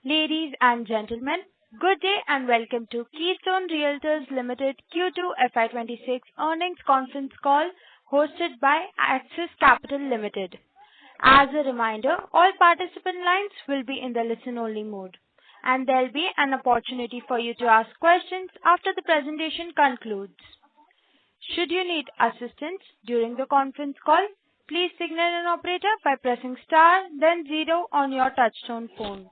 Ladies and gentlemen, good day and welcome to Keystone Realtors Limited Q2 FY26 earnings conference call hosted by Axis Capital Limited. As a reminder, all participant lines will be in the listen-only mode, and there'll be an opportunity for you to ask questions after the presentation concludes. Should you need assistance during the conference call, please signal an operator by pressing star then zero on your touchtone phone.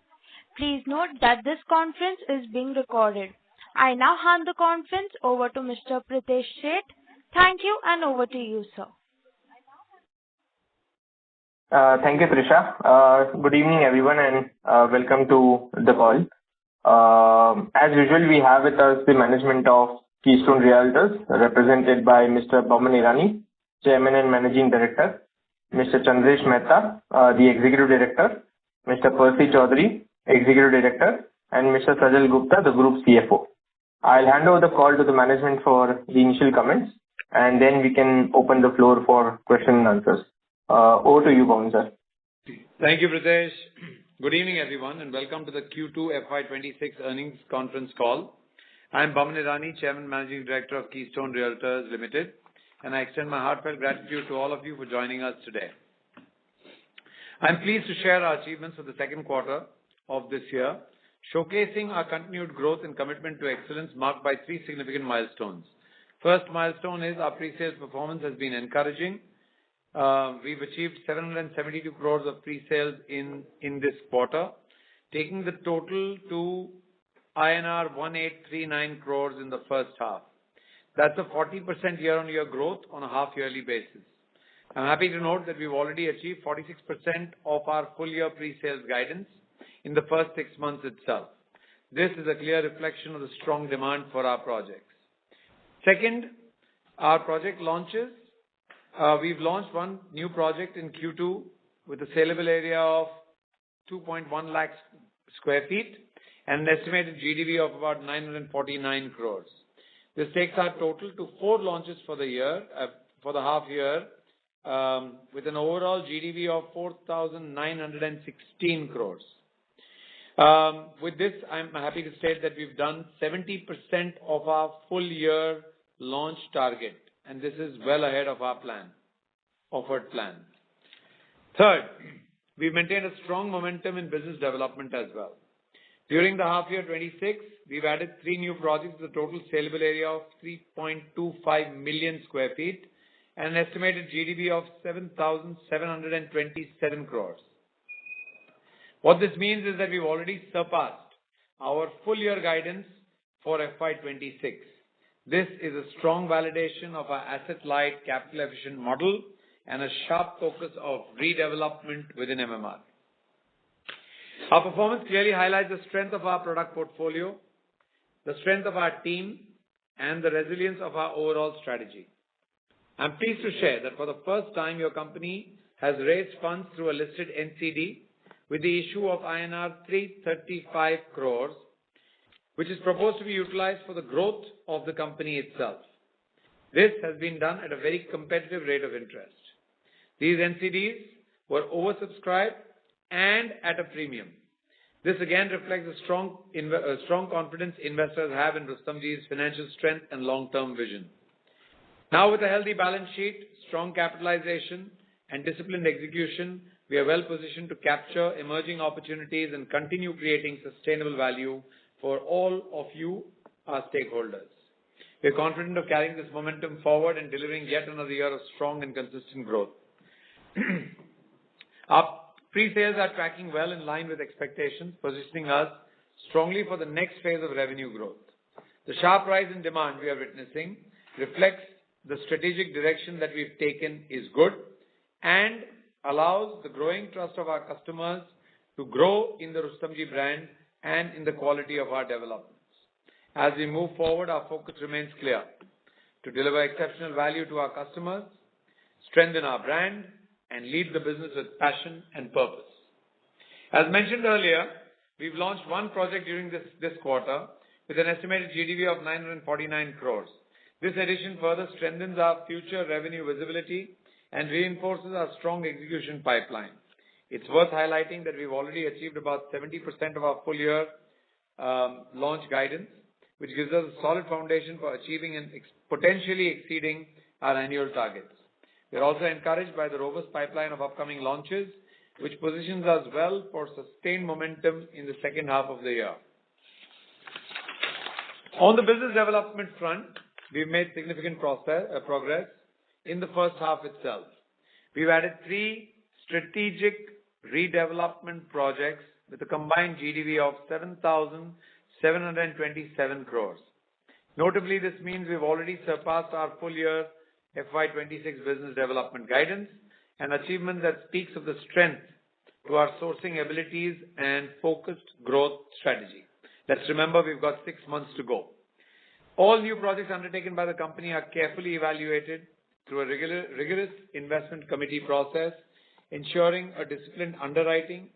Please note that this conference is being recorded. I now hand the conference over to Mr. Pritesh Sheth. Thank you, and over to you, sir. Thank you, Trisha. Good evening, everyone, and welcome to the call. As usual, we have with us the management of Keystone Realtors, represented by Mr. Baman Irani, Chairman and Managing Director, Mr. Chandresh Mehta, the Executive Director, Mr. Percy Chaudhary, Executive Director, and Mr. Sajal Gupta, the Group CFO. I'll hand over the call to the management for the initial comments, and then we can open the floor for question and answers. Over to you, Baman, sir. Thank you, Pritesh. Good evening, everyone, and welcome to the Q2 FY26 earnings conference call. I am Baman Irani, Chairman and Managing Director of Keystone Realtors Limited, and I extend my heartfelt gratitude to all of you for joining us today. I'm pleased to share our achievements for the second quarter of this year, showcasing our continued growth and commitment to excellence marked by three significant milestones. First milestone is our pre-sales performance has been encouraging. We've achieved 772 crores of pre-sales in this quarter, taking the total to INR 1839 crores in the first half. That's a 40% year-on-year growth on a half-yearly basis. I'm happy to note that we've already achieved 46% of our full-year pre-sales guidance in the first 6 months itself. This is a clear reflection of the strong demand for our projects. Second, our project launches. We've launched one new project in Q2 with a saleable area of 2.1 lakh square feet and an estimated GDV of about 949 crores. This takes our total to 4 launches for the year, for the half year, with an overall GDV of 4,916 crores. With this, I'm happy to state that we've done 70% of our full year launch target, and this is well ahead of our offered plan. Third, we've maintained a strong momentum in business development as well. During the half year 26, we've added 3 new projects with a total saleable area of 3.25 million square feet and an estimated GDV of 7,727 crores. What this means is that we've already surpassed our full year guidance for FY26. This is a strong validation of our asset-light, capital-efficient model and a sharp focus of redevelopment within MMR. Our performance clearly highlights the strength of our product portfolio, the strength of our team, and the resilience of our overall strategy. I'm pleased to share that for the first time, your company has raised funds through a listed NCD with the issue of INR 335 crores, which is proposed to be utilized for the growth of the company itself. This has been done at a very competitive rate of interest. These NCDs were oversubscribed and at a premium. This again reflects the strong confidence investors have in Rustomji's financial strength and long-term vision. Now, with a healthy balance sheet, strong capitalization, and disciplined execution, we are well positioned to capture emerging opportunities and continue creating sustainable value for all of you, our stakeholders. We are confident of carrying this momentum forward and delivering yet another year of strong and consistent growth. Our pre-sales are tracking well in line with expectations, positioning us strongly for the next phase of revenue growth. The sharp rise in demand we are witnessing reflects the strategic direction that we've taken is good and allows the growing trust of our customers to grow in the Rustomji brand and in the quality of our developments. As we move forward, our focus remains clear: to deliver exceptional value to our customers, strengthen our brand, and lead the business with passion and purpose. As mentioned earlier, we've launched one project during this quarter with an estimated GDV of 949 crores. This addition further strengthens our future revenue visibility and reinforces our strong execution pipeline. It's worth highlighting that we've already achieved about 70% of our full year launch guidance, which gives us a solid foundation for achieving and potentially exceeding our annual targets. We are also encouraged by the robust pipeline of upcoming launches, which positions us well for sustained momentum in the second half of the year. On the business development front, we've made significant progress in the first half itself. We've added 3 strategic redevelopment projects with a combined GDV of 7,727 crores. Notably, this means we've already surpassed our full year FY26 business development guidance, an achievement that speaks of the strength to our sourcing abilities and focused growth strategy. Let's remember we've got 6 months to go. All new projects undertaken by the company are carefully evaluated through a rigorous investment committee process, ensuring a disciplined underwriting,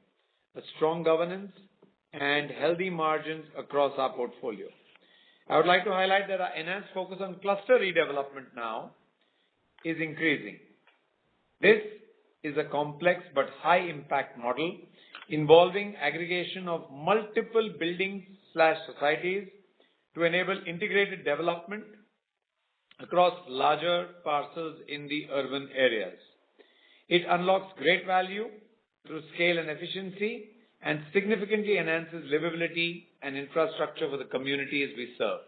a strong governance, and healthy margins across our portfolio. I would like to highlight that our enhanced focus on cluster redevelopment now is increasing. This is a complex but high impact model involving aggregation of multiple buildings/societies to enable integrated development across larger parcels in the urban areas. It unlocks great value through scale and efficiency and significantly enhances livability and infrastructure for the communities we serve.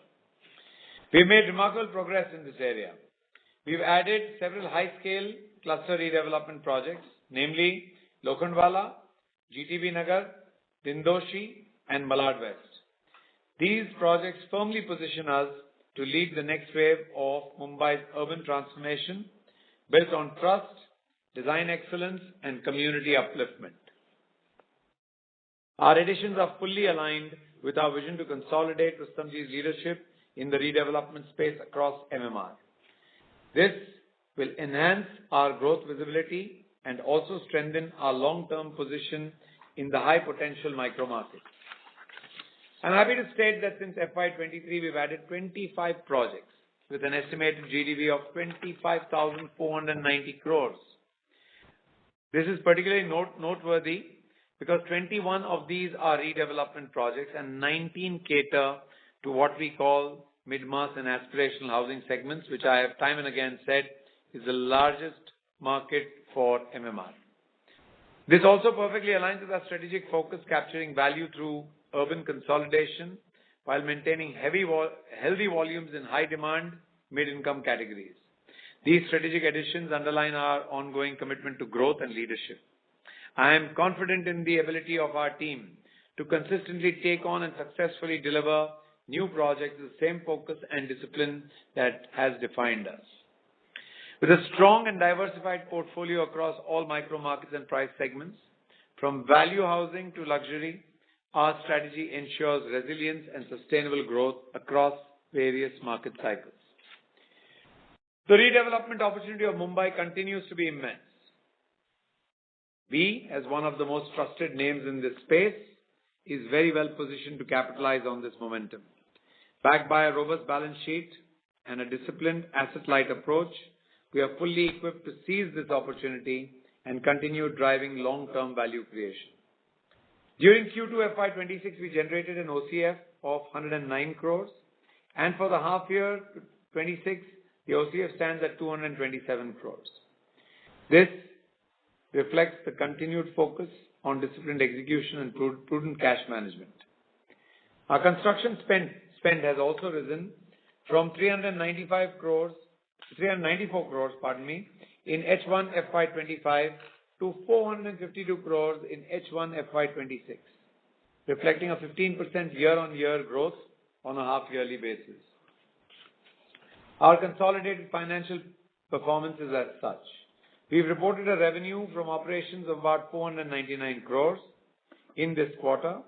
We've made remarkable progress in this area. We've added several high-scale cluster redevelopment projects, namely Lokhandwala, GTB Nagar, Dindoshi, and Malad West. These projects firmly position us to lead the next wave of Mumbai's urban transformation built on trust, design excellence, and community upliftment. Our additions are fully aligned with our vision to consolidate Rustomji's leadership in the redevelopment space across MMR. This will enhance our growth visibility and also strengthen our long-term position in the high-potential micro-market. I'm happy to state that since FY23, we've added 25 projects with an estimated GDV of 25,490 crores. This is particularly noteworthy because 21 of these are redevelopment projects and 19 cater to what we call mid-mass and aspirational housing segments, which I have time and again said is the largest market for MMR. This also perfectly aligns with our strategic focus, capturing value through urban consolidation while maintaining healthy volumes in high demand, mid-income categories. These strategic additions underline our ongoing commitment to growth and leadership. I am confident in the ability of our team to consistently take on and successfully deliver new projects with the same focus and discipline that has defined us. With a strong and diversified portfolio across all micro markets and price segments, from value housing to luxury, our strategy ensures resilience and sustainable growth across various market cycles. The redevelopment opportunity of Mumbai continues to be immense. We, as one of the most trusted names in this space, is very well positioned to capitalize on this momentum. Backed by a robust balance sheet and a disciplined asset-light approach, we are fully equipped to seize this opportunity and continue driving long-term value creation. During Q2 FY26, we generated an OCF of 109 crores, and for the half year 26, the OCF stands at 227 crores. This reflects the continued focus on disciplined execution and prudent cash management. Our construction spend has also risen from 394 crores in H1 FY25 to 452 crores in H1 FY26, reflecting a 15% year-on-year growth on a half-yearly basis. Our consolidated financial performance is as such. We've reported a revenue from operations of about 499 crores in this quarter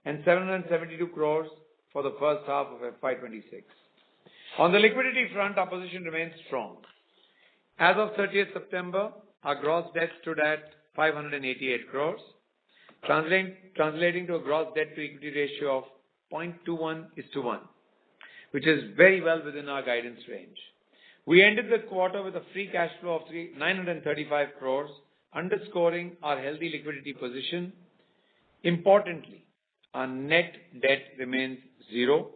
and 772 crores for the first half of FY26. On the liquidity front, our position remains strong. As of 30th September, our gross debt stood at 588 crores, translating to a gross debt to equity ratio of 0.21:1, which is very well within our guidance range. We ended the quarter with a free cash flow of 935 crores, underscoring our healthy liquidity position. Importantly, our net debt remains zero,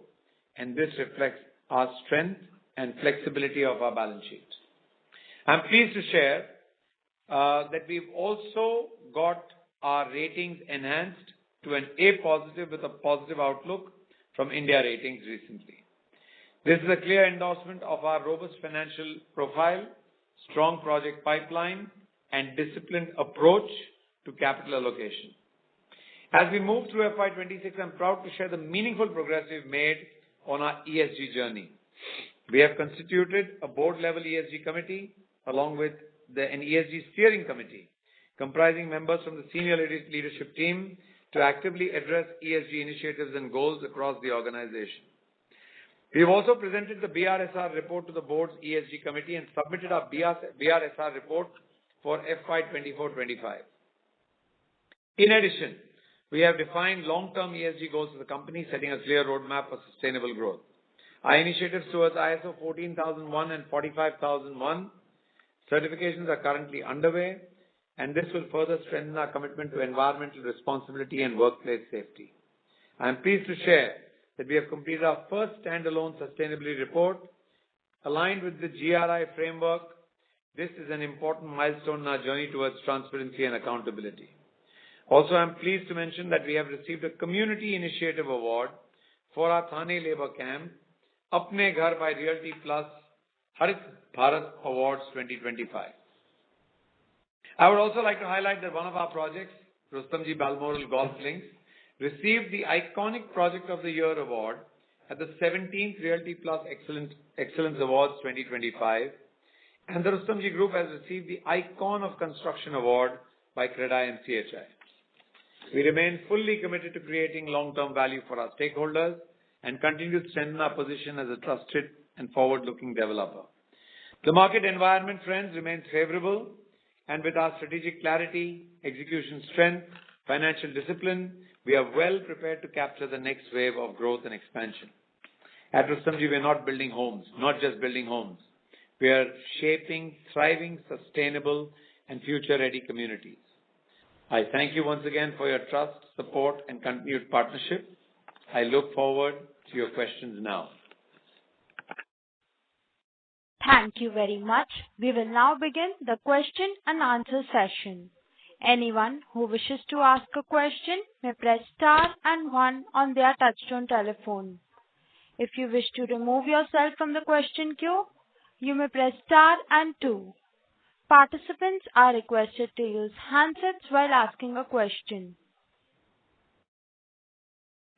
and this reflects our strength and flexibility of our balance sheet. I'm pleased to share that we've also got our ratings enhanced to an A positive with a positive outlook from India Ratings recently. This is a clear endorsement of our robust financial profile, strong project pipeline, and disciplined approach to capital allocation. As we move through FY26, I'm proud to share the meaningful progress we've made on our ESG journey. We have constituted a board-level ESG committee along with an ESG steering committee comprising members from the senior leadership team to actively address ESG initiatives and goals across the organization. We have also presented the BRSR report to the board's ESG committee and submitted our BRSR report for FY24-25. In addition, we have defined long-term ESG goals for the company, setting a clear roadmap for sustainable growth. Our initiatives towards ISO 14001 and 45001 certifications are currently underway, and this will further strengthen our commitment to environmental responsibility and workplace safety. I am pleased to share that we have completed our first standalone sustainability report aligned with the GRI framework. This is an important milestone in our journey towards transparency and accountability. Also, I am pleased to mention that we have received a Community Initiative Award for our Thane Labour Camp, Apne Ghar by Realty Plus Harit Bharat Awards 2025. I would also like to highlight that one of our projects, Rustomjee Balmoral Golf Links, received the Iconic Project of the Year Award at the 17th Realty Plus Excellence Awards 2025, and the Rustomjee Group has received the Icon of Construction Award by CREDAI and CHI. We remain fully committed to creating long-term value for our stakeholders and continue to strengthen our position as a trusted and forward-looking developer. The market environment, friends, remains favorable, and with our strategic clarity, execution strength, financial discipline, we are well prepared to capture the next wave of growth and expansion. At Rustomjee, we are not building homes, not just building homes. We are shaping thriving, sustainable, and future-ready communities. I thank you once again for your trust, support, and continued partnership. I look forward to your questions now. Thank you very much. We will now begin the question and answer session. Anyone who wishes to ask a question may press star and 1 on their touchtone telephone. If you wish to remove yourself from the question queue, you may press star and 2. Participants are requested to use handsets while asking a question.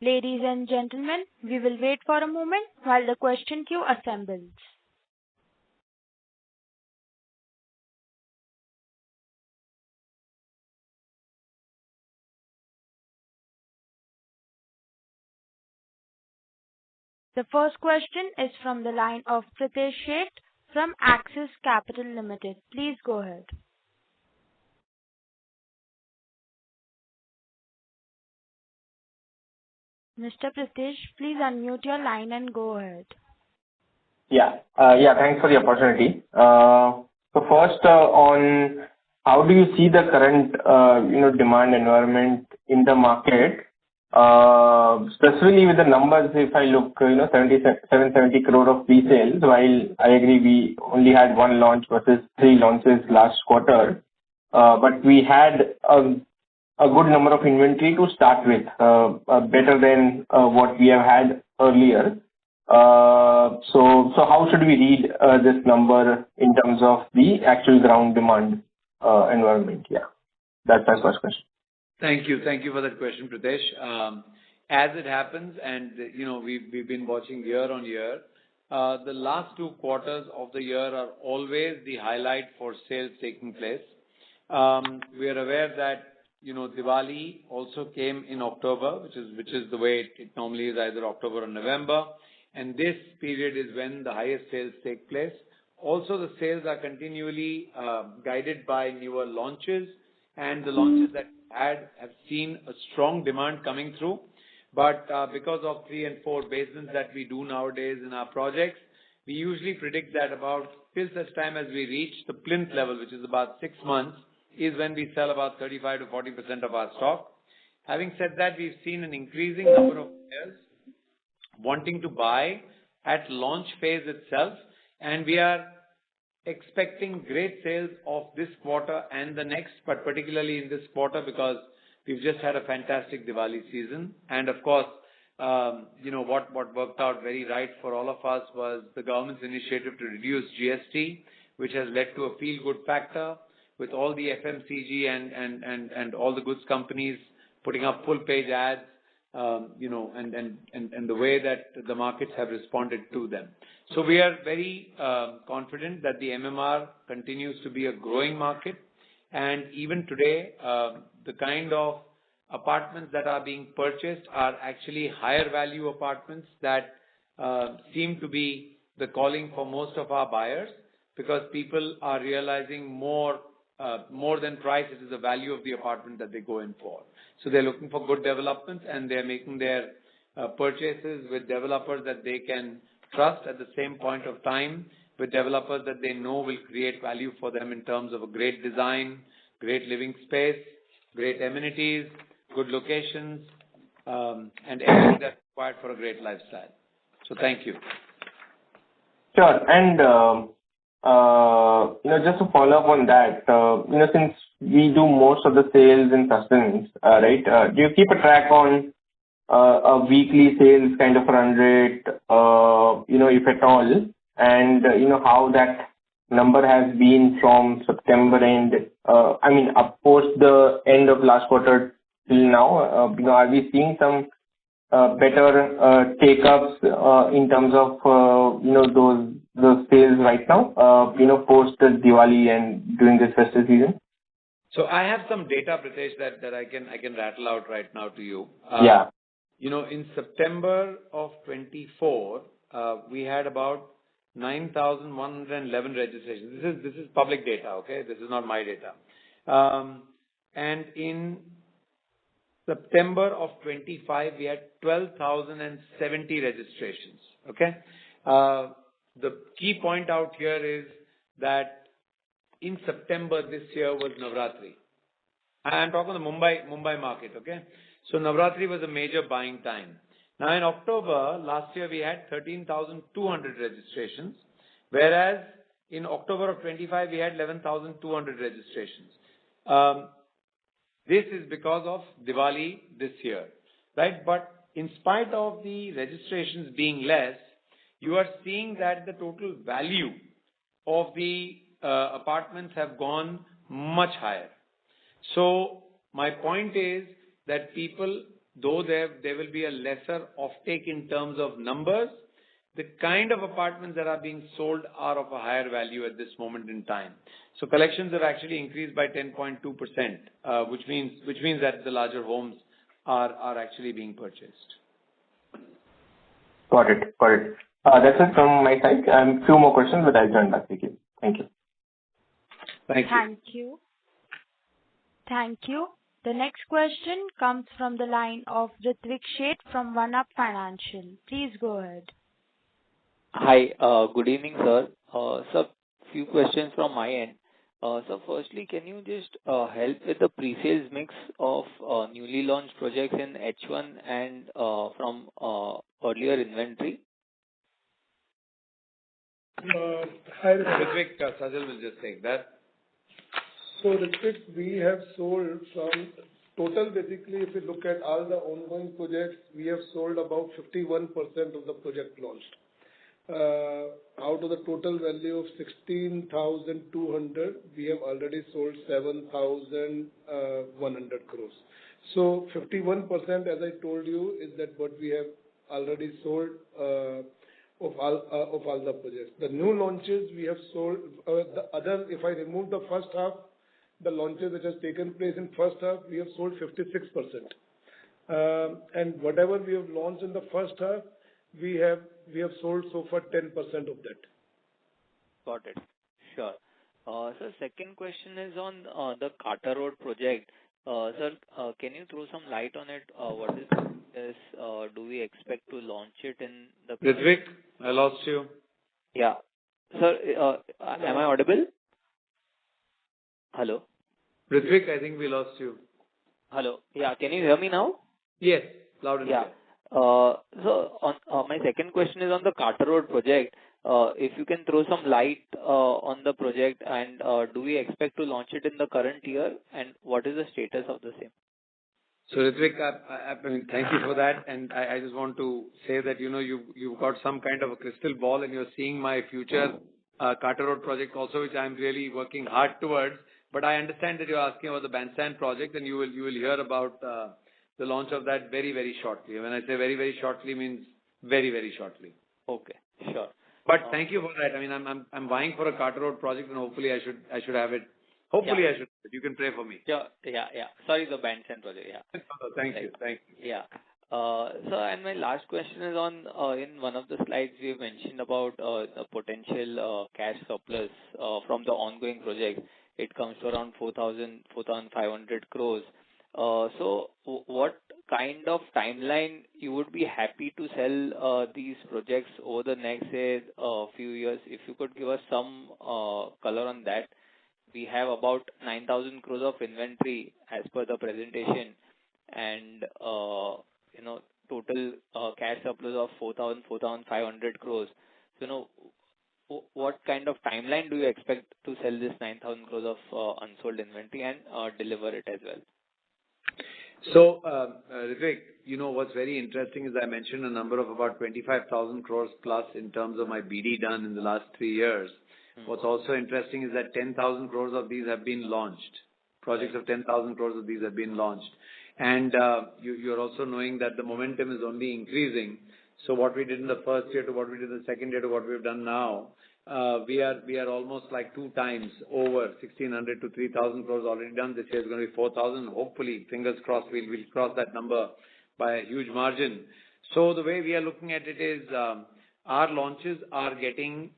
Ladies and gentlemen, we will wait for a moment while the question queue assembles. The first question is from the line of Pritesh Sheth from Axis Capital Limited. Please go ahead. Mr. Pritesh, please unmute your line and go ahead. Thanks for the opportunity. So first, on how do you see the current, demand environment in the market? Specifically with the numbers, if I look, 770 crore of pre-sales, while I agree we only had one launch versus 3 launches last quarter, but we had a good number of inventory to start with, better than what we have had earlier. So how should we read this number in terms of the actual ground demand environment? Yeah, that's my first question. Thank you for that question, Pritesh. As it happens, and we've been watching year on year, the last 2 quarters of the year are always the highlight for sales taking place. We are aware that Diwali also came in October, which is the way it normally is, either October or November, and this period is when the highest sales take place. Also, the sales are continually guided by newer launches, and the launches that have seen a strong demand coming through. But because of 3 and 4 basements that we do nowadays in our projects, we usually predict that about till such time as we reach the plinth level, which is about 6 months, is when we sell about 35 to 40% of our stock. Having said that, we've seen an increasing number of players wanting to buy at launch phase itself, and we are expecting great sales of this quarter and the next, but particularly in this quarter because we've just had a fantastic Diwali season. And of course, what worked out very right for all of us was the government's initiative to reduce GST, which has led to a feel-good factor with all the FMCG and all the goods companies putting up full-page ads, and the way that the markets have responded to them. So we are very confident that the MMR continues to be a growing market, and even today, the kind of apartments that are being purchased are actually higher value apartments that seem to be the calling for most of our buyers, because people are realizing more than price, it is the value of the apartment that they go in for. So they're looking for good developments, and they're making their purchases with developers that they can trust, at the same point of time with developers that they know will create value for them in terms of a great design, great living space, great amenities, good locations, and everything that's required for a great lifestyle. So thank you. Sure. And, just to follow up on that, since we do most of the sales in sustenance, right, do you keep a track on a weekly sales kind of run rate, if at all, and, how that number has been from September end, post the end of last quarter till now? Are we seeing some better take-ups in terms of, those sales right now, post the Diwali and during this festive season? So I have some data, Pritesh, that I can rattle out right now to you. Yeah. In September of 24, we had about 9,111 registrations. This is public data, okay? This is not my data. And in September of 25, we had 12,070 registrations, okay? The key point out here is that in September this year was Navratri. I'm talking the Mumbai market, okay? So Navratri was a major buying time. Now in October last year we had 13,200 registrations, whereas in October of 25 we had 11,200 registrations. This is because of Diwali this year, right? But in spite of the registrations being less, you are seeing that the total value of the apartments have gone much higher. So my point is that people, though there will be a lesser offtake in terms of numbers, the kind of apartments that are being sold are of a higher value at this moment in time. So collections have actually increased by 10.2%, which means that the larger homes are actually being purchased. Got it. That's it from my side. Few more questions, but I'll join back with you. Thank you. Thank you. Thank you. The next question comes from the line of Ritvik Sheth from One Up Financial. Please go ahead. Hi, good evening, sir. Sir, few questions from my end. So firstly, can you just help with the pre-sales mix of newly launched projects in H1 and from earlier inventory? Hi, Ritvik, Sajal will just take that. So Ritvik, we have sold from total, basically, if you look at all the ongoing projects, we have sold about 51% of the project launched. Out of the total value of 16,200, we have already sold 7,100 crores. So 51%, as I told you, is that what we have already sold of all the projects. The new launches we have sold, if I remove the first half, the launches which has taken place in first half, we have sold 56%. And whatever we have launched in the first half, we have sold so far 10% of that. Got it. Sure. Sir, second question is on the Carter Road project. Sir, can you throw some light on it? What is this? Do we expect to launch it in the... Ritvik, I lost you. Yeah. Sir, am I audible? Hello? Ritvik, I think we lost you. Hello. Yeah, can you hear me now? Yes, loud and Yeah. clear. So on my second question is on the Carter Road project. If you can throw some light on the project, and do we expect to launch it in the current year, and what is the status of the same? So Ritvik, I mean, thank you for that. And I just want to say that, you've got some kind of a crystal ball and you're seeing my future Carter Road project also, which I'm really working hard towards. But I understand that you're asking about the Bandstand project, and you will hear about the launch of that very, very shortly. When I say very, very shortly, means very, very shortly. Okay, sure. But thank you for that. I mean, I'm vying for a Carter Road project, and hopefully I should have it. Hopefully I should. You can pray for me. Yeah. Sorry, the Bandstand project. Yeah. Thank you. Yeah. So, and my last question is on, in one of the slides you mentioned about the potential cash surplus from the ongoing project. It comes to around 4,500 crores. So what kind of timeline you would be happy to sell these projects over the next, say, few years? If you could give us some color on that. We have about 9,000 crores of inventory as per the presentation, and total cash surplus of 4,500 crores. So, what kind of timeline do you expect to sell this 9,000 crores of unsold inventory and deliver it as well? So, Ritvik, what's very interesting is I mentioned a number of about 25,000 crores plus in terms of my BD done in the last 3 years. What's also interesting is that 10,000 crores of these have been launched. Projects of 10,000 crores of these have been launched. And you're also knowing that the momentum is only increasing. So what we did in the first year to what we did in the second year to what we've done now, we are almost like 2 times over 1,600 to 3,000 crores already done. This year is going to be 4,000. Hopefully, fingers crossed, we'll cross that number by a huge margin. So the way we are looking at it is our launches are getting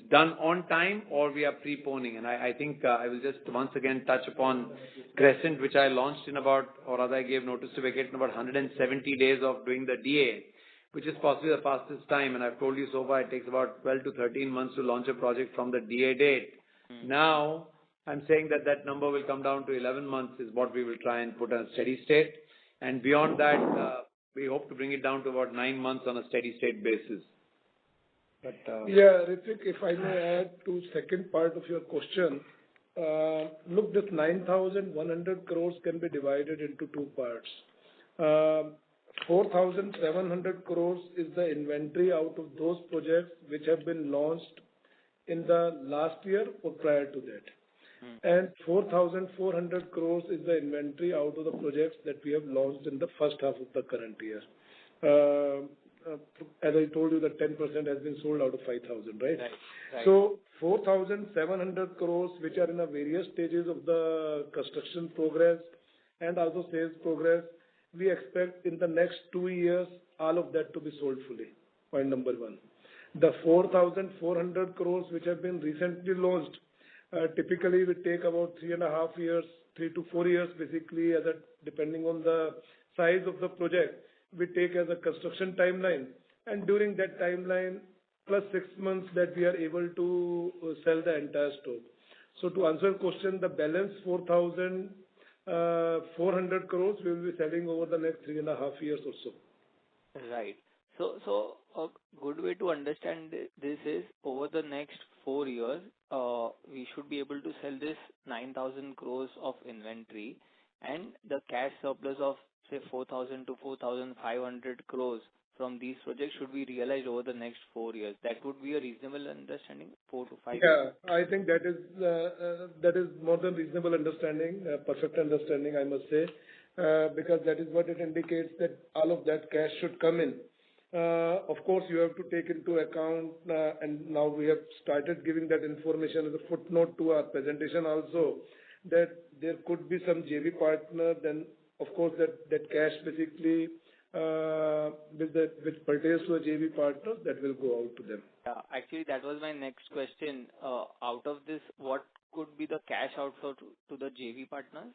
done on time, or we are preponing. And I think I will just once again touch upon Crescent, which I launched in about, or rather I gave notice to vacate in about 170 days of doing the DA, which is possibly the fastest time. And I've told you so far it takes about 12 to 13 months to launch a project from the DA date. Now, I'm saying that number will come down to 11 months is what we will try and put on a steady state. And beyond that, we hope to bring it down to about 9 months on a steady state basis. But, Yeah, Ritvik, if I may add to second part of your question. Look, this 9,100 crores can be divided into 2 parts. 4,700 crores is the inventory out of those projects which have been launched in the last year or prior to that. And 4,400 crores is the inventory out of the projects that we have launched in the first half of the current year. As I told you, that 10% has been sold out of 5,000, right? Right. So 4,700 crores, which are in the various stages of the construction progress and also sales progress, we expect in the next 2 years, all of that to be sold fully. Point number 1. The 4,400 crores, which have been recently launched, typically will take about 3.5 years, 3 to 4 years, basically, depending on the size of the project. We take as a construction timeline, and during that timeline, plus 6 months that we are able to sell the entire stock. So to answer your question, the balance 4,400 crores we will be selling over the next 3.5 years or so. Right. So a good way to understand this is over the next 4 years, we should be able to sell this 9,000 crores of inventory, and the cash surplus of say 4,000 to 4,500 crores from these projects should be realized over the next 4 years. That would be a reasonable understanding, 4 to 5 years. Yeah, I think that is more than reasonable understanding, perfect understanding, I must say, because that is what it indicates that all of that cash should come in. Of course, you have to take into account, and now we have started giving that information as a footnote to our presentation also, that there could be some JV partner, then of course that cash basically which pertains to a JV partner, that will go out to them. Yeah, actually that was my next question. Out of this, what could be the cash outflow to the JV partners?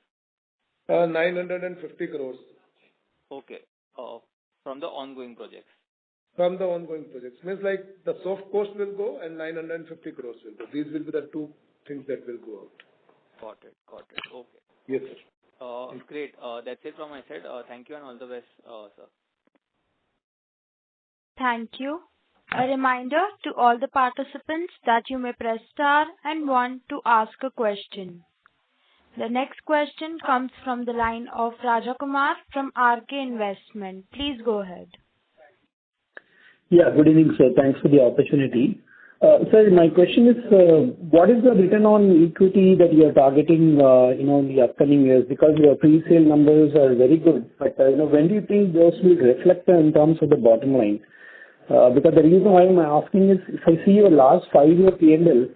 950 crores. Okay. From the ongoing projects. From the ongoing projects. Means like the soft cost will go and 950 crores will go. These will be the 2 things that will go out. Got it. Okay. Yes, Okay. sir. Great. That's it from my side. Thank you and all the best, sir. Thank you. A reminder to all the participants that you may press star and one to ask a question. The next question comes from the line of Rajakumar from RK Investment. Please go ahead. Yeah, good evening, sir. Thanks for the opportunity. Sir, my question is, what is the return on equity that you are targeting, in the upcoming years? Because your pre-sale numbers are very good, but, when do you think those will reflect in terms of the bottom line? Because the reason why I'm asking is, if I see your last 5-year P&L,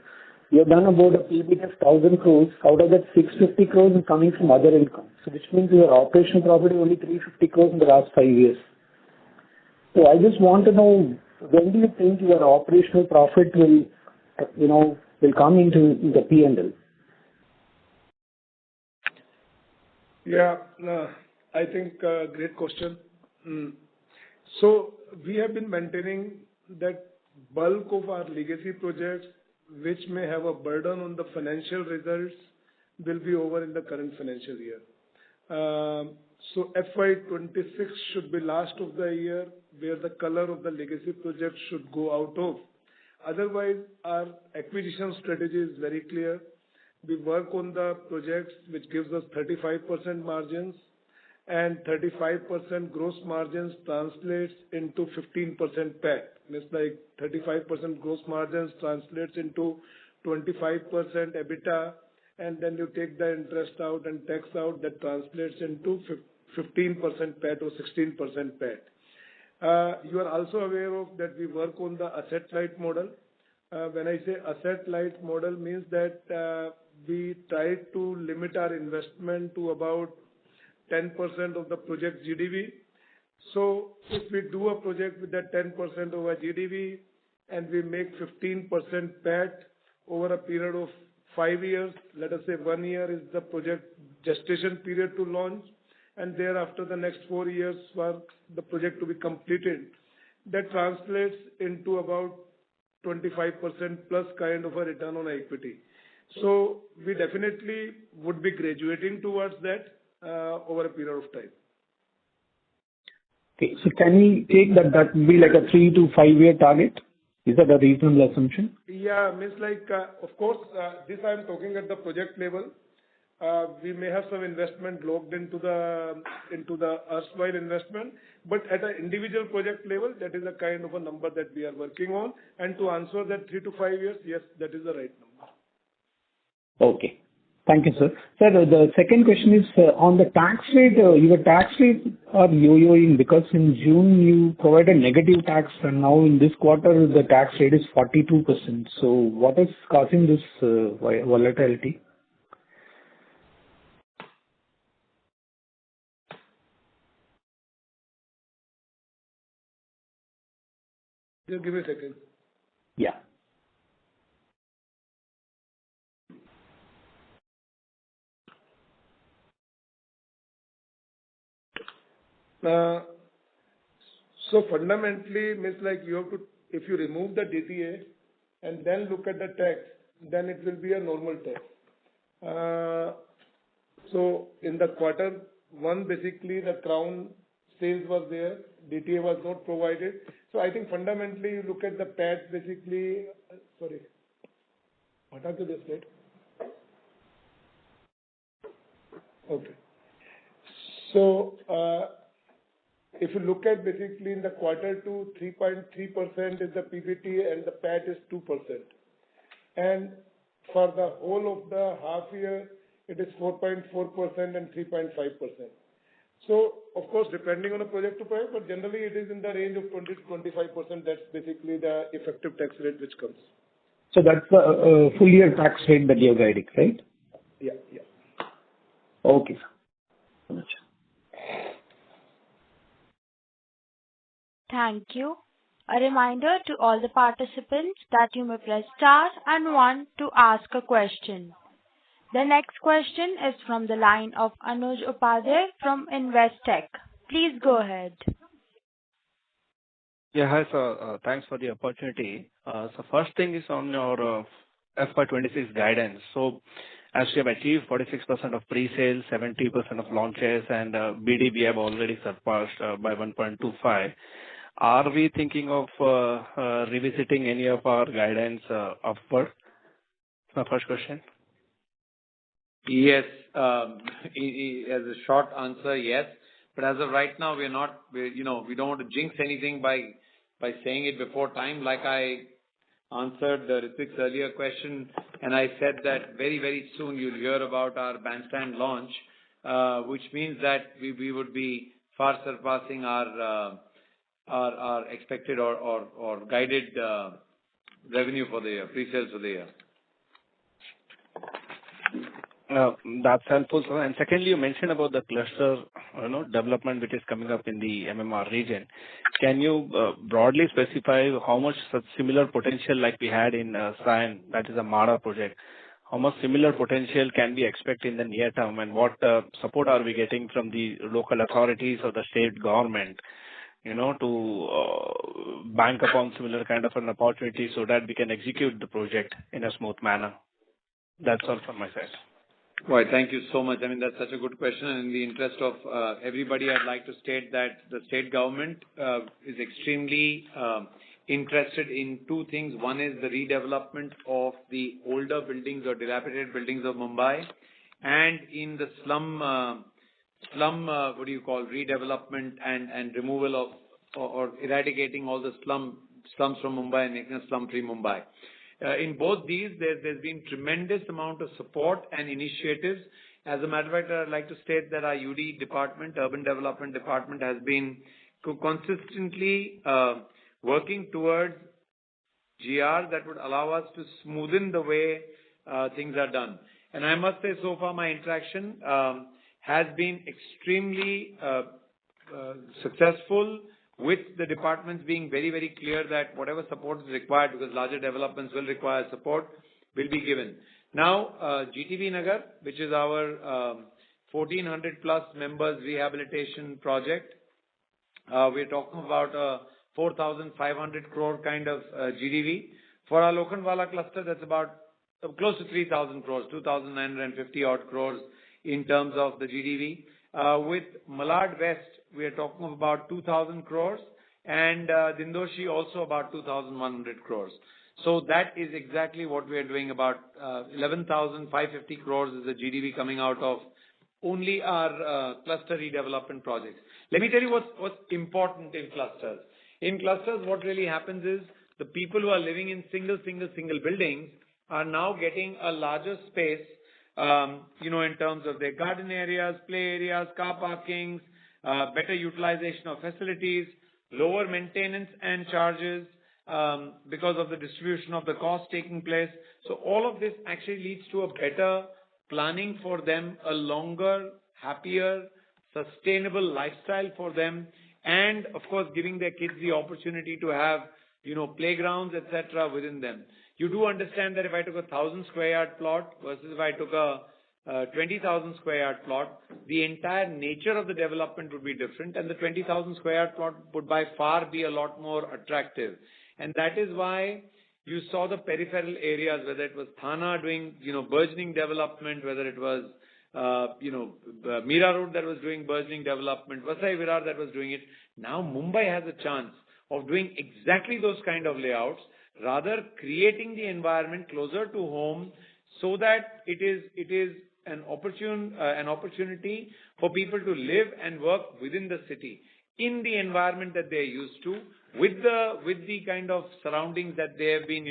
you have done about a PBT of 1,000 crores. Out of that, 650 crores is coming from other income. So which means your operational profit is only 350 crores in the last 5 years. So I just want to know, when do you think your operational profit will come into the P&L? Yeah, I think great question. So we have been maintaining that bulk of our legacy projects, which may have a burden on the financial results, will be over in the current financial year. So FY26 should be last of the year where the color of the legacy project should go out of. Otherwise, our acquisition strategy is very clear. We work on the projects which gives us 35% margins, and 35% gross margins translates into 15% PAT. It's like 35% gross margins translates into 25% EBITDA, and then you take the interest out and tax out, that translates into 15% PAT or 16% PAT. You are also aware of that we work on the asset-light model. When I say asset-light model, means that we try to limit our investment to about 10% of the project GDV. So if we do a project with that 10% of our GDV and we make 15% PAT over a period of 5 years, let us say 1 year is the project gestation period to launch, and thereafter the next 4 years for the project to be completed, that translates into about 25% plus kind of a return on equity. So we definitely would be graduating towards that over a period of time. Okay, so can we take that will be like a 3 to 5 year target? Is that a reasonable assumption? Yeah, means like, of course, this I am talking at the project level. We may have some investment logged into the erstwhile investment, but at an individual project level, that is a kind of a number that we are working on. And to answer that 3 to 5 years, yes, that is the right number. Okay. Thank you, sir. Sir, the second question is on the tax rate. Your tax rate are yo-yoing because in June you provided negative tax, and now in this quarter the tax rate is 42%. So what is causing this volatility? Just give me a second. Yeah. So fundamentally, means like you have to, if you remove the DTA and then look at the tax, then it will be a normal tax. So in the quarter one, basically the crown sales was there, DTA was not provided. So I think fundamentally you look at the PAT basically, sorry, what are the slide? Okay. So, if you look at basically in the quarter two, 3.3% is the PBT and the PAT is 2%. And for the whole of the half year, it is 4.4% and 3.5%. So, of course, depending on a project to project, but generally it is in the range of 20 to 25%. That's basically the effective tax rate which comes. So that's the full year tax rate that you're guiding, right? Yeah, yeah. Okay, sir. Thank you. A reminder to all the participants that you may press star and one to ask a question. The next question is from the line of Anuj Upadhyay from Investec. Please go ahead. Yeah, hi sir. Thanks for the opportunity. So first thing is on your FY26 guidance. So as we have achieved 46% of pre-sales, 70% of launches, and BD we have already surpassed by 1.25. Are we thinking of revisiting any of our guidance upward? My first question. Yes. As a short answer, yes. But as of right now, we don't want to jinx anything by saying it before time. Like I answered Ritik's earlier question, and I said that very, very soon you'll hear about our bandstand launch, which means that we would be far surpassing our expected or guided revenue for the year, pre-sales for the year. That's helpful, sir. And secondly, you mentioned about the cluster, development which is coming up in the MMR region. Can you broadly specify how much such similar potential like we had in Sion, that is a MARA project? How much similar potential can we expect in the near term, and what support are we getting from the local authorities or the state government, to bank upon similar kind of an opportunity so that we can execute the project in a smooth manner? That's all from my side. Right. Thank you so much. I mean, that's such a good question. And in the interest of everybody, I'd like to state that the state government is extremely interested in two things. One is the redevelopment of the older buildings or dilapidated buildings of Mumbai, and in the slum redevelopment and removal of or eradicating all the slums from Mumbai and making a slum-free Mumbai. In both these, there's been tremendous amount of support and initiatives. As a matter of fact, I'd like to state that our UD department, Urban Development Department, has been consistently working towards GR that would allow us to smoothen the way things are done. And I must say, so far my interaction has been extremely successful, with the departments being very, very clear that whatever support is required, because larger developments will require support, will be given. Now, GTB Nagar, which is our 1,400 plus members rehabilitation project, we're talking about a 4,500 crore kind of GDV. For our Lokhandwala cluster, that's about close to 3,000 crores, 2,950 odd crores in terms of the GDV. With Malad West, we are talking about 2,000 crores, and Dindoshi also about 2,100 crores. So that is exactly what we are doing. About 11,550 crores is the GDV coming out of only our cluster redevelopment projects. Let me tell you what's important in clusters. In clusters, what really happens is the people who are living in single buildings are now getting a larger space, in terms of their garden areas, play areas, car parkings, better utilization of facilities, lower maintenance and charges because of the distribution of the cost taking place. So all of this actually leads to a better planning for them, a longer, happier, sustainable lifestyle for them, and of course giving their kids the opportunity to have, playgrounds, etc. within them. You do understand that if I took a 1,000 square yard plot versus if I took a 20,000 square yard plot, the entire nature of the development would be different, and the 20,000 square yard plot would by far be a lot more attractive. And that is why you saw the peripheral areas, whether it was Thana doing, burgeoning development, whether it was, Mira Road that was doing burgeoning development, Vasai Virar that was doing it. Now Mumbai has a chance of doing exactly those kind of layouts, rather creating the environment closer to home so that it is an opportunity for people to live and work within the city in the environment that they're used to, with the kind of surroundings that they have been,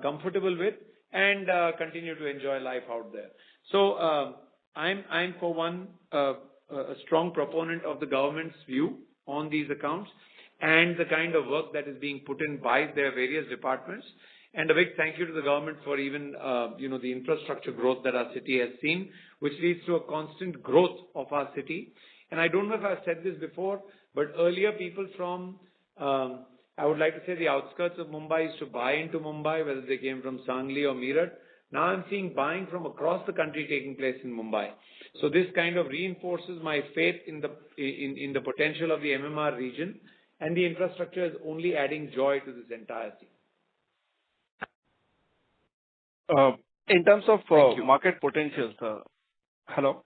comfortable with, and continue to enjoy life out there. So I'm for one a strong proponent of the government's view on these accounts and the kind of work that is being put in by their various departments. And a big thank you to the government for even, the infrastructure growth that our city has seen, which leads to a constant growth of our city. And I don't know if I've said this before, but earlier people from, I would like to say the outskirts of Mumbai used to buy into Mumbai, whether they came from Sangli or Meerut. Now I'm seeing buying from across the country taking place in Mumbai. So this kind of reinforces my faith in the potential of the MMR region, and the infrastructure is only adding joy to this entire thing. In terms of Thank you. market potential, sir. Hello?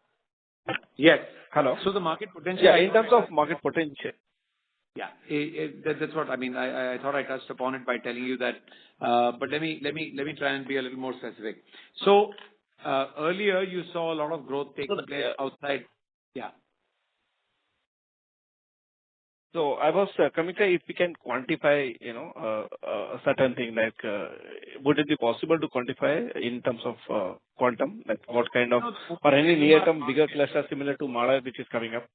Yes. Hello? So the market potential. Yeah, in terms of market potential. Yeah, that's what I mean. I thought I touched upon it by telling you that, but let me try and be a little more specific. So, earlier you saw a lot of growth taking place outside. Yeah. So I was coming to if we can quantify, a certain thing like, would it be possible to quantify in terms of quantum, like what kind of, or any near-term bigger cluster similar to Mala, which is coming up?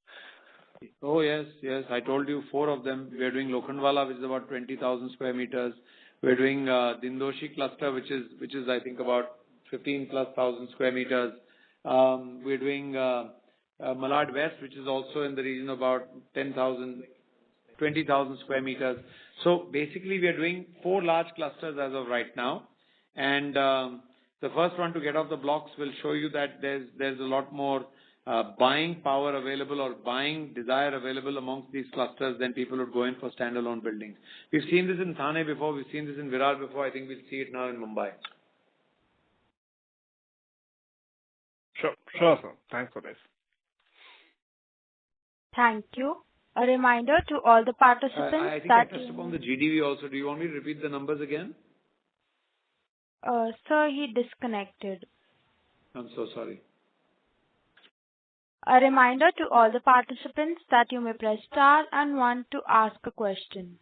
Oh, yes. I told you 4 of them. We are doing Lokhandwala, which is about 20,000 square meters. We're doing Dindoshi cluster, which is I think about 15,000+ square meters. We're doing Malad West, which is also in the region of about 20,000 square meters. So basically, we are doing 4 large clusters as of right now. And the first one to get off the blocks will show you that there's a lot more buying power available or buying desire available amongst these clusters than people would go in for standalone buildings. We've seen this in Thane before. We've seen this in Virar before. I think we'll see it now in Mumbai. Sure, sir. Thanks for this. Thank you. A reminder to all the participants I think I touched upon the GDV also. Do you want me to repeat the numbers again? Sir, he disconnected. I'm so sorry. A reminder to all the participants that you may press star and 1 to ask a question.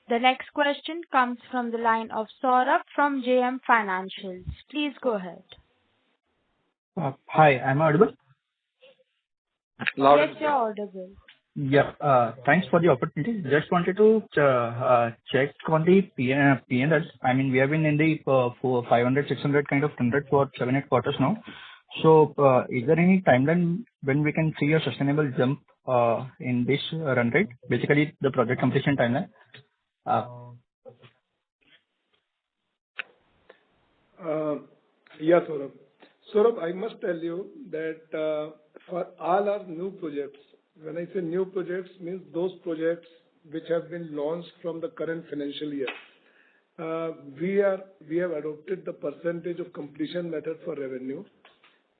The next question comes from the line of Saurabh from JM Financials. Please go ahead. Hi, am I audible? Yes, you're audible. Yeah, thanks for the opportunity. Just wanted to check on the P&L. I mean, we have been in the for 500, 600 kind of 100 for 7-8 quarters now. So, is there any timeline when we can see a sustainable jump in this run rate? Basically, the project completion timeline. Yeah, Saurabh. Saurabh, I must tell you that for all our new projects, when I say new projects, means those projects which have been launched from the current financial year. We have adopted the percentage of completion method for revenue.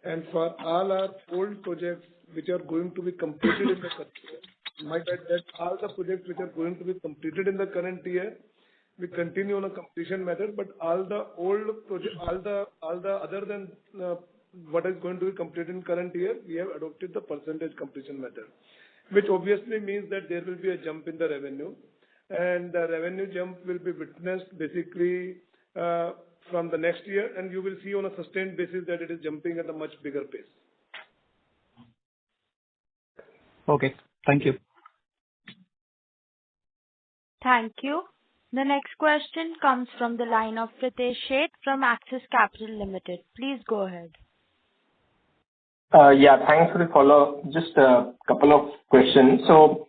And for all our old projects which are going to be completed in the current year, my bad, that all the projects which are going to be completed in the current year, we continue on a completion method, but all the old project, all the other than what is going to be completed in current year, we have adopted the percentage completion method, which obviously means that there will be a jump in the revenue, and the revenue jump will be witnessed basically from the next year, and you will see on a sustained basis that it is jumping at a much bigger pace. Okay, thank you. Thank you. The next question comes from the line of Pritesh Sheth from Axis Capital Limited. Please go ahead. Yeah, thanks for the follow-up. Just a couple of questions. So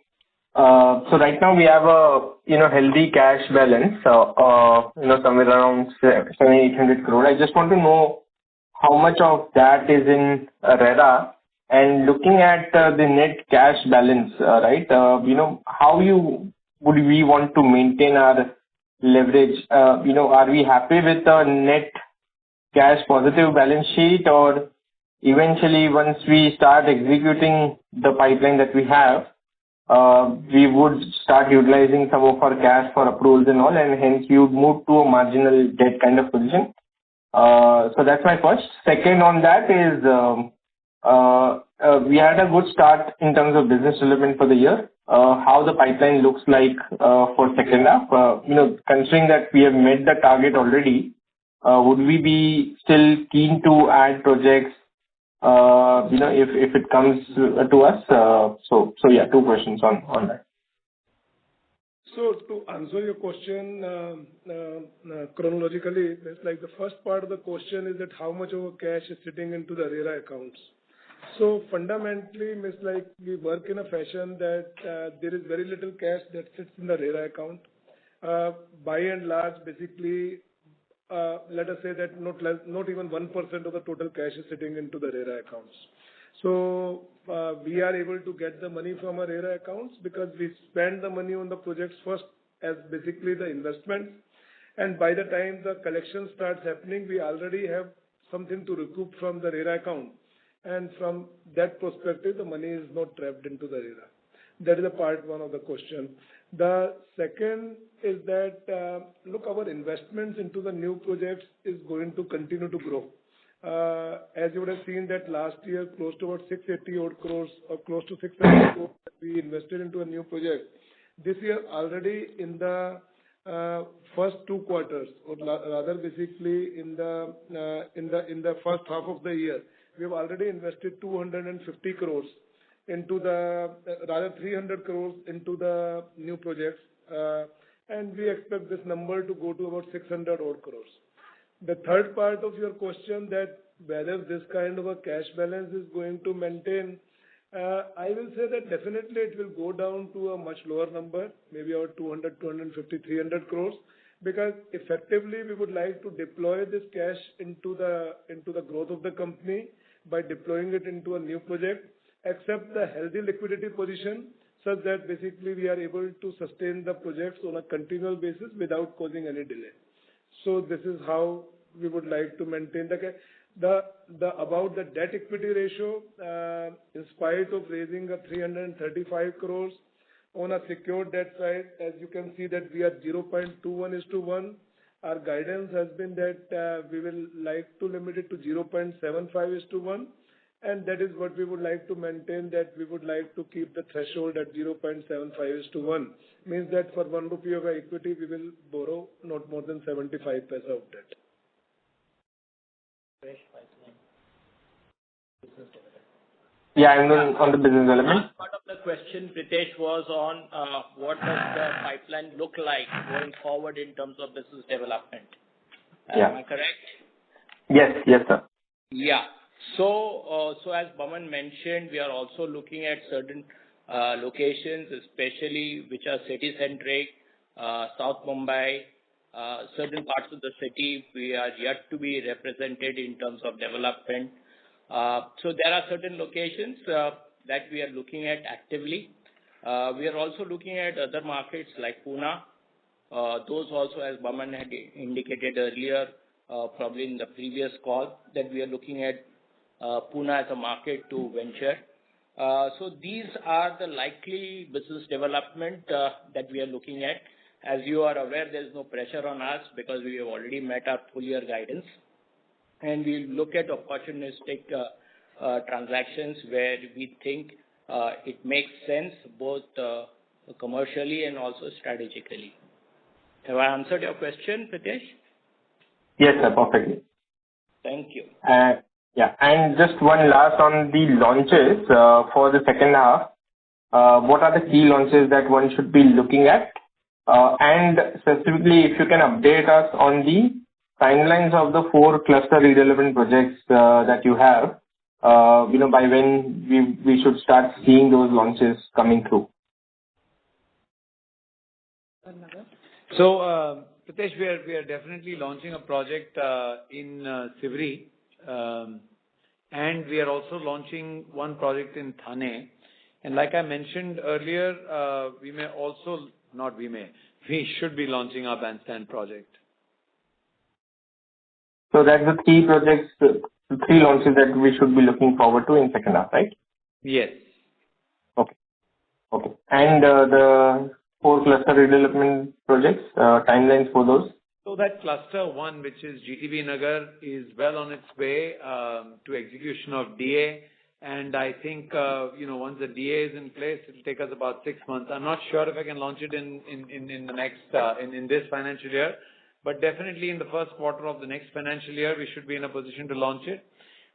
right now we have a, healthy cash balance, somewhere around 700-800 crore. I just want to know how much of that is in RERA, and looking at the net cash balance, right? How would we want to maintain our leverage? Are we happy with the net cash positive balance sheet, or eventually once we start executing the pipeline that we have, we would start utilizing some of our cash for approvals and all, and hence you would move to a marginal debt kind of position? So that's my first. Second on that is, we had a good start in terms of business development for the year. How the pipeline looks like for second half? Considering that we have met the target already, would we be still keen to add projects, if it comes to us? So yeah, 2 questions on that. So to answer your question chronologically, it's like the first part of the question is that how much of our cash is sitting into the RERA accounts. So fundamentally, it's like we work in a fashion that there is very little cash that sits in the RERA account. By and large, basically, let us say that not even 1% of the total cash is sitting into the RERA accounts. So we are able to get the money from our RERA accounts because we spend the money on the projects first as basically the investment, and by the time the collection starts happening, we already have something to recoup from the RERA account. And from that perspective, the money is not trapped into the RERA. That is a part one of the question. The second is that, look, our investments into the new projects is going to continue to grow. As you would have seen that last year, close to about 680 odd crores or close to 600 crores that we invested into a new project. This year, already in the first 2 quarters, or rather basically in the first half of the year, we have already invested 250 crores into the, rather 300 crores into the new projects, and we expect this number to go to about 600 odd crores. The third part of your question, that whether this kind of a cash balance is going to maintain, I will say that definitely it will go down to a much lower number, maybe about 200, 250, 300 crores, because effectively we would like to deploy this cash into the growth of the company by deploying it into a new project, except the healthy liquidity position, such that basically we are able to sustain the projects on a continual basis without causing any delay. So this is how we would like to maintain about the debt equity ratio, in spite of raising a 335 crores on a secured debt side, as you can see that we are 0.21:1. Our guidance has been that we will like to limit it to 0.75:1, and that is what we would like to maintain, that we would like to keep the threshold at 0.75:1. Means that for 1 rupee of equity, we will borrow not more than 75 paisa of debt. Yeah, and then on the business development. Last part of the question, Pritesh, was on what does the pipeline look like going forward in terms of business development. Yeah. Am I correct? Yes, sir. Yeah. So as Baman mentioned, we are also looking at certain locations, especially which are city-centric, South Mumbai, certain parts of the city we are yet to be represented in terms of development. So there are certain locations that we are looking at actively. We are also looking at other markets like Pune. Those also, as Baman had indicated earlier, probably in the previous call, that we are looking at Pune as a market to venture. So these are the likely business development that we are looking at. As you are aware, there is no pressure on us because we have already met our full year guidance. And we look at opportunistic transactions where we think it makes sense both commercially and also strategically. Have I answered your question, Pritesh? Yes, sir, perfectly. Thank you. Yeah, and just one last on the launches for the second half. What are the key launches that one should be looking at? And specifically, if you can update us on the timelines of the 4 cluster redevelopment projects that you have, by when we should start seeing those launches coming through. So, Pritesh, we are definitely launching a project in Sivri, and we are also launching one project in Thane. And like I mentioned earlier, we should be launching our Bandstand project. So that's the 3 projects, the 3 launches that we should be looking forward to in second half, right? Yes. Okay. And the 4 cluster redevelopment projects, timelines for those? So that cluster 1, which is GTB Nagar, is well on its way to execution of DA. And I think, once the DA is in place, it will take us about 6 months. I'm not sure if I can launch it in the next, in this financial year. But definitely in the first quarter of the next financial year, we should be in a position to launch it.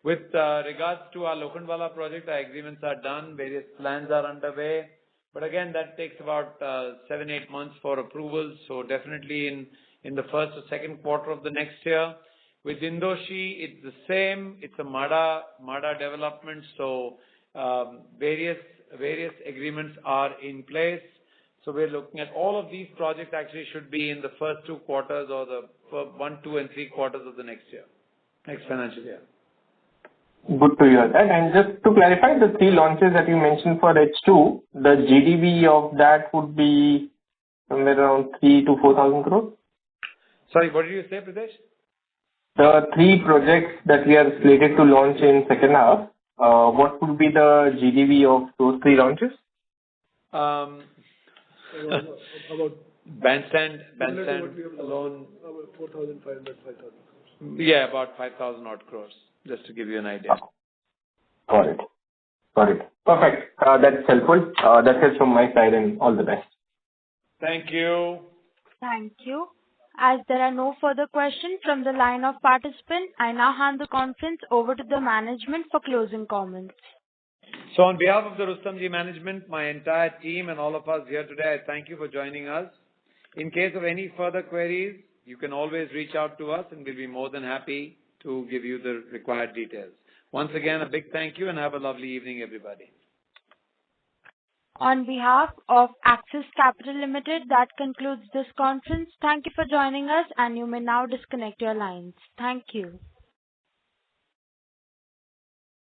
With regards to our Lokhandwala project, our agreements are done, various plans are underway. But again, that takes about 7-8 months for approvals. So definitely in the first or second quarter of the next year. With Indoshi, it's the same. It's a MADA development. So various agreements are in place. So we're looking at all of these projects actually should be in the first 2 quarters or the 1, 2, and 3 quarters of the next financial year. Good to hear that. And just to clarify, the 3 launches that you mentioned for H2, the GDV of that would be somewhere around 3,000 to 4,000 crores? Sorry, what did you say, Pritesh? the three projects that we are slated to launch in second half, what would be the GDV of those three launches? Um, About Bandstand similar to what we have alone, about 4,500, 5,000 crores. yeah, about 5,000 odd crores, just to give you an idea. Got it. Got it. Perfect. That's helpful. That's it from my side, and all the best. Thank you. Thank you. As there are no further questions from the line of participant, I now hand the conference over to the management for closing comments. So on behalf of the Rustomjee management, my entire team and all of us here today, I thank you for joining us. In case of any further queries, you can always reach out to us and we'll be more than happy to give you the required details. Once again, a big thank you and have a lovely evening, everybody. On behalf of Axis Capital Limited, that concludes this conference. Thank you for joining us, and you may now disconnect your lines. Thank you.